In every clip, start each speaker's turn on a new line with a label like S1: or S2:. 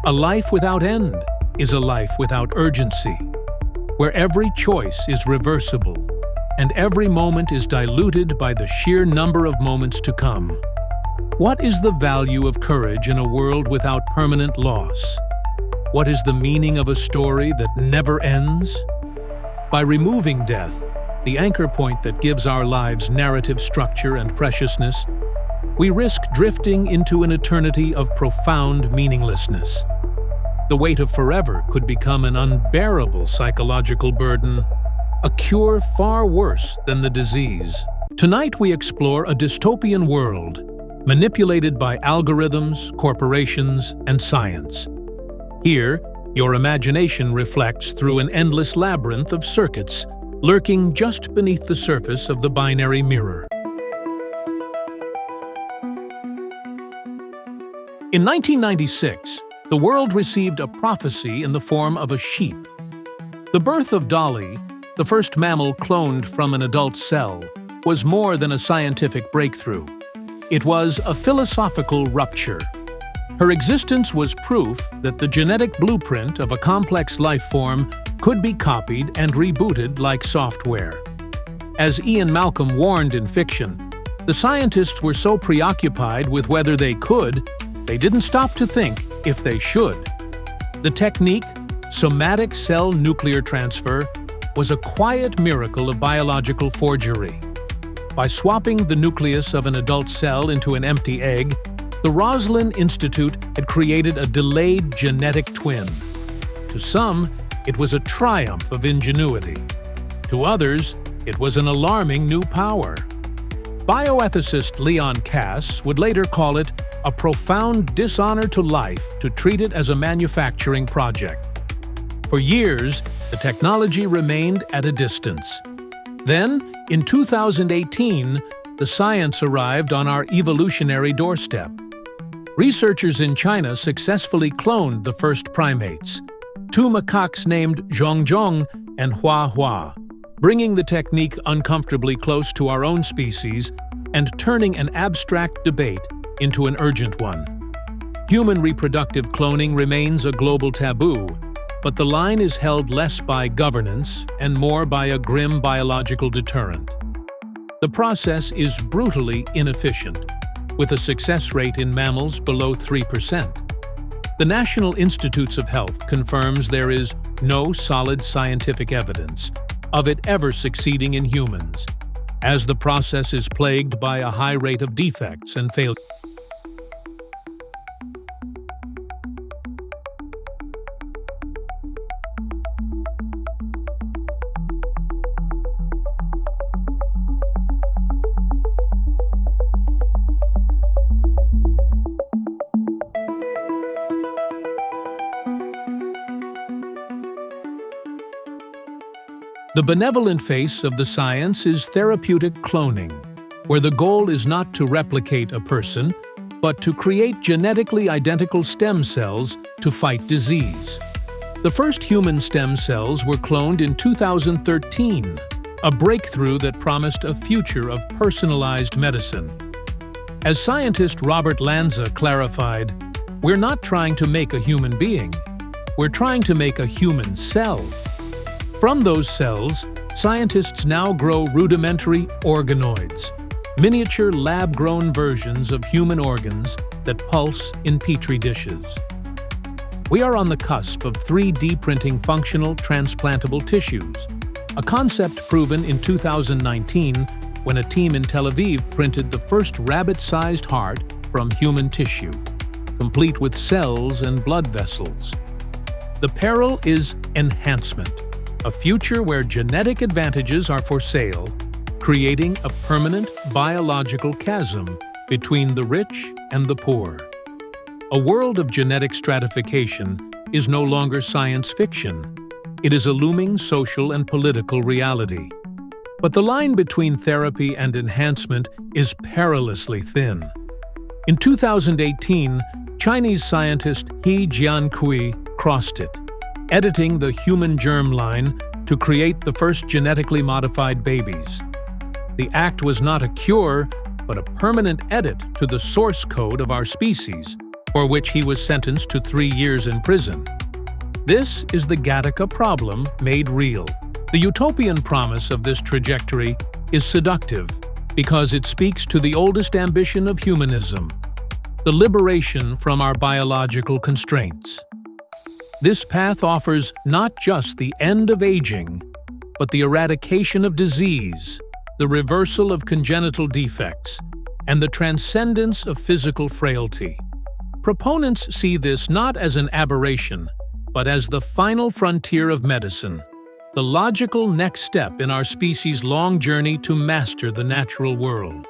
S1: A life without end is a life without urgency, where every choice is reversible and every moment is diluted by the sheer number of moments to come. What is the value of courage in a world without permanent loss? What is the meaning of a story that never ends? By removing death, the anchor point that gives our lives narrative structure and preciousness, we risk drifting into an eternity of profound meaninglessness. The weight of forever could become an unbearable psychological burden, a cure far worse than the disease. Tonight we explore a dystopian world manipulated by algorithms, corporations, and science. Here, your imagination reflects through an endless labyrinth of circuits lurking just beneath the surface of the binary mirror. In 1996, the world received a prophecy in the form of a sheep. The birth of Dolly, the first mammal cloned from an adult cell, was more than a scientific breakthrough. It was a philosophical rupture. Her existence was proof that the genetic blueprint of a complex life form could be copied and rebooted like software. As Ian Malcolm warned in fiction, the scientists were so preoccupied with whether they could, they didn't stop to think if they should. The technique, somatic cell nuclear transfer, was a quiet miracle of biological forgery. By swapping the nucleus of an adult cell into an empty egg, the Roslin Institute had created a delayed genetic twin. To some, it was a triumph of ingenuity. To others, it was an alarming new power. Bioethicist Leon Kass would later call it a profound dishonor to life to treat it as a manufacturing project. For years, the technology remained at a distance. Then, in 2018, the science arrived on our evolutionary doorstep. Researchers in China successfully cloned the first primates, two macaques named Zhongzhong and Hua, bringing the technique uncomfortably close to our own species and turning an abstract debate into an urgent one. Human reproductive cloning remains a global taboo, but the line is held less by governance and more by a grim biological deterrent. The process is brutally inefficient, with a success rate in mammals below 3%. The National Institutes of Health confirms there is no solid scientific evidence of it ever succeeding in humans, as the process is plagued by a high rate of defects and failures. The benevolent face of the science is therapeutic cloning, where the goal is not to replicate a person, but to create genetically identical stem cells to fight disease. The first human stem cells were cloned in 2013, a breakthrough that promised a future of personalized medicine. As scientist Robert Lanza clarified, we're not trying to make a human being, we're trying to make a human cell. From those cells, scientists now grow rudimentary organoids, miniature lab-grown versions of human organs that pulse in petri dishes. We are on the cusp of 3D printing functional transplantable tissues, a concept proven in 2019 when a team in Tel Aviv printed the first rabbit-sized heart from human tissue, complete with cells and blood vessels. The peril is enhancement, a future where genetic advantages are for sale, creating a permanent biological chasm between the rich and the poor. A world of genetic stratification is no longer science fiction. It is a looming social and political reality. But the line between therapy and enhancement is perilously thin. In 2018, Chinese scientist He Jiankui crossed it, editing the human germline to create the first genetically modified babies. The act was not a cure, but a permanent edit to the source code of our species, for which he was sentenced to 3 years in prison. This is the Gattaca problem made real. The utopian promise of this trajectory is seductive because it speaks to the oldest ambition of humanism, the liberation from our biological constraints. This path offers not just the end of aging, but the eradication of disease, the reversal of congenital defects, and the transcendence of physical frailty. Proponents see this not as an aberration, but as the final frontier of medicine, the logical next step in our species' long journey to master the natural world.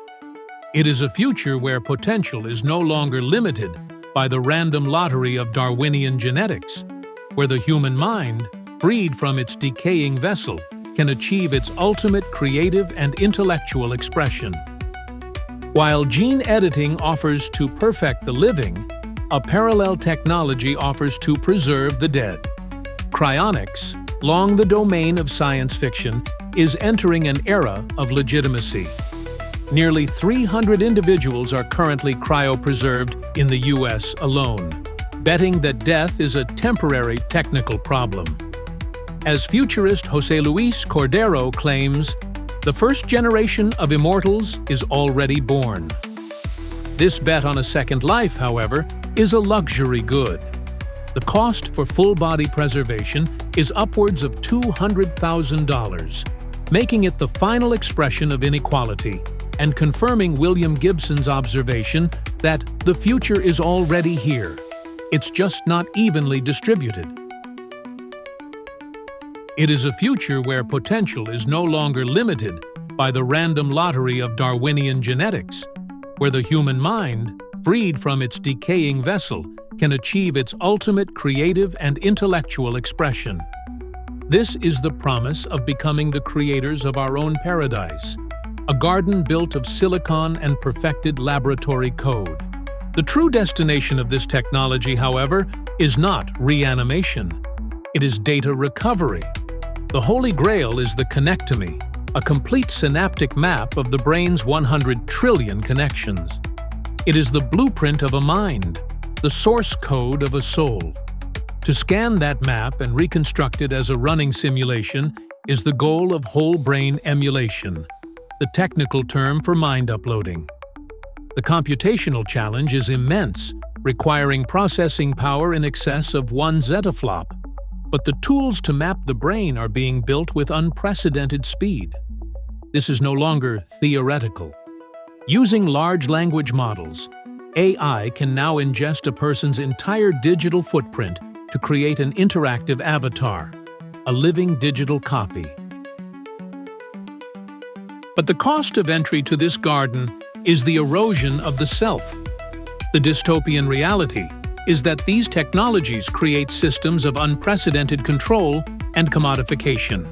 S1: It is a future where potential is no longer limited by the random lottery of Darwinian genetics, where the human mind, freed from its decaying vessel, can achieve its ultimate creative and intellectual expression. While gene editing offers to perfect the living, a parallel technology offers to preserve the dead. Cryonics, long the domain of science fiction, is entering an era of legitimacy. Nearly 300 individuals are currently cryopreserved in the US alone, betting that death is a temporary technical problem. As futurist José Luis Cordero claims, the first generation of immortals is already born. This bet on a second life, however, is a luxury good. The cost for full-body preservation is upwards of $200,000, making it the final expression of inequality and confirming William Gibson's observation that the future is already here. It's just not evenly distributed. It is a future where potential is no longer limited by the random lottery of Darwinian genetics, where the human mind, freed from its decaying vessel, can achieve its ultimate creative and intellectual expression. This is the promise of becoming the creators of our own paradise, a garden built of silicon and perfected laboratory code. The true destination of this technology, however, is not reanimation. It is data recovery. The Holy Grail is the Connectome, a complete synaptic map of the brain's 100 trillion connections. It is the blueprint of a mind, the source code of a soul. To scan that map and reconstruct it as a running simulation is the goal of whole brain emulation, the technical term for mind uploading. The computational challenge is immense, requiring processing power in excess of 1 zettaflop. But the tools to map the brain are being built with unprecedented speed. This is no longer theoretical. Using large language models, AI can now ingest a person's entire digital footprint to create an interactive avatar, a living digital copy. But the cost of entry to this garden is the erosion of the self. The dystopian reality is that these technologies create systems of unprecedented control and commodification.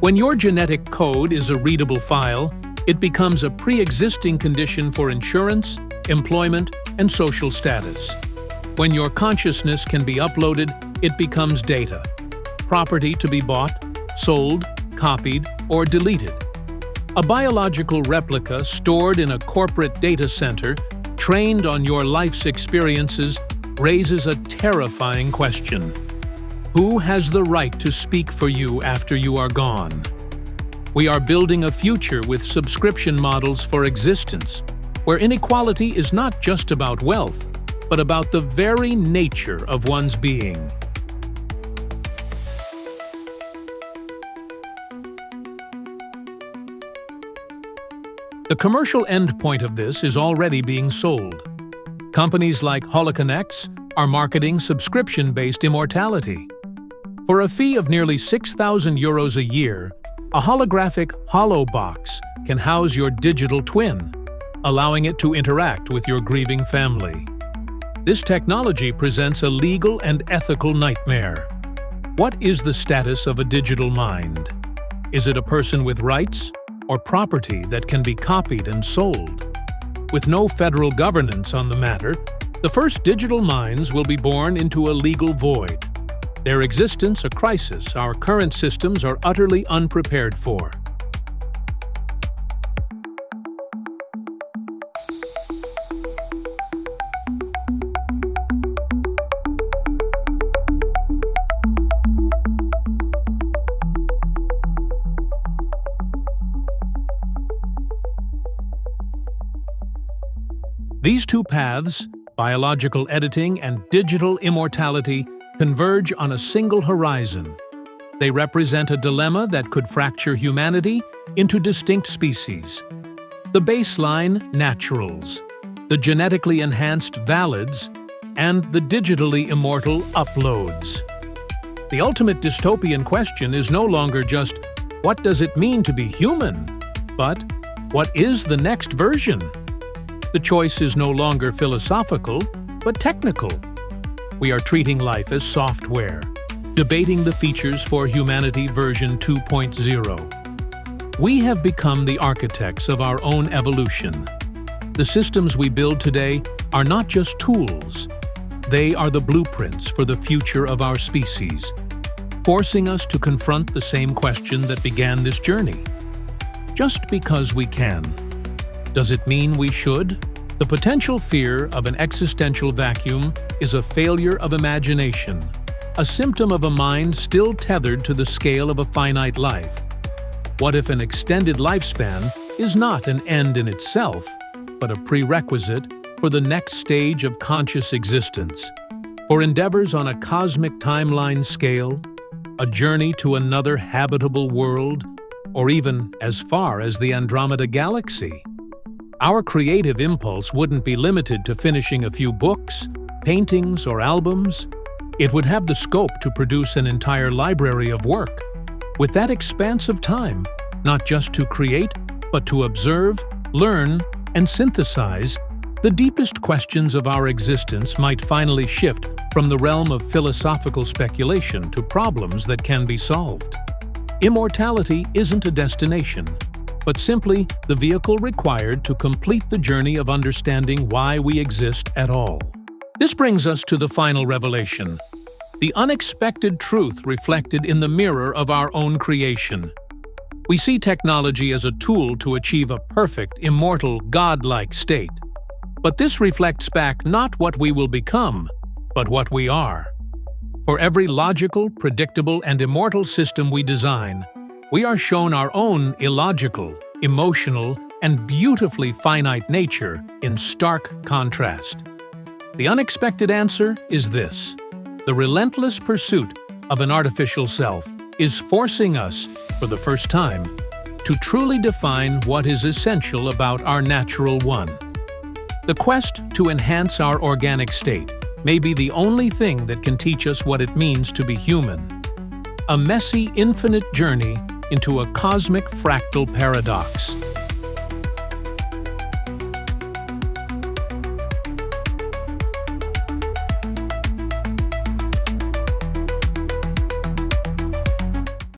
S1: When your genetic code is a readable file, it becomes a pre-existing condition for insurance, employment, and social status. When your consciousness can be uploaded, it becomes data, property to be bought, sold, copied, or deleted. A biological replica stored in a corporate data center, trained on your life's experiences, raises a terrifying question. Who has the right to speak for you after you are gone? We are building a future with subscription models for existence, where inequality is not just about wealth, but about the very nature of one's being. The commercial endpoint of this is already being sold. Companies like Hologramix are marketing subscription-based immortality. For a fee of nearly €6,000 a year, a holographic HoloBox can house your digital twin, allowing it to interact with your grieving family. This technology presents a legal and ethical nightmare. What is the status of a digital mind? Is it a person with rights or property that can be copied and sold? With no federal governance on the matter, the first digital minds will be born into a legal void. Their existence a crisis our current systems are utterly unprepared for. These two paths, biological editing and digital immortality, converge on a single horizon. They represent a dilemma that could fracture humanity into distinct species. The baseline naturals, the genetically enhanced valids, and the digitally immortal uploads. The ultimate dystopian question is no longer just, what does it mean to be human? But, what is the next version? The choice is no longer philosophical, but technical. We are treating life as software, debating the features for humanity version 2.0. We have become the architects of our own evolution. The systems we build today are not just tools. They are the blueprints for the future of our species, forcing us to confront the same question that began this journey. Just because we can, does it mean we should? The potential fear of an existential vacuum is a failure of imagination, a symptom of a mind still tethered to the scale of a finite life. What if an extended lifespan is not an end in itself, but a prerequisite for the next stage of conscious existence, for endeavors on a cosmic timeline scale, a journey to another habitable world, or even as far as the Andromeda Galaxy? Our creative impulse wouldn't be limited to finishing a few books, paintings, or albums. It would have the scope to produce an entire library of work. With that expanse of time, not just to create, but to observe, learn, and synthesize, the deepest questions of our existence might finally shift from the realm of philosophical speculation to problems that can be solved. Immortality isn't a destination, but simply the vehicle required to complete the journey of understanding why we exist at all. This brings us to the final revelation, the unexpected truth reflected in the mirror of our own creation. We see technology as a tool to achieve a perfect, immortal, godlike state. But this reflects back not what we will become, but what we are. For every logical, predictable, and immortal system we design, we are shown our own illogical, emotional, and beautifully finite nature in stark contrast. The unexpected answer is this: the relentless pursuit of an artificial self is forcing us, for the first time, to truly define what is essential about our natural one. The quest to enhance our organic state may be the only thing that can teach us what it means to be human. A messy, infinite journey into a cosmic fractal paradox.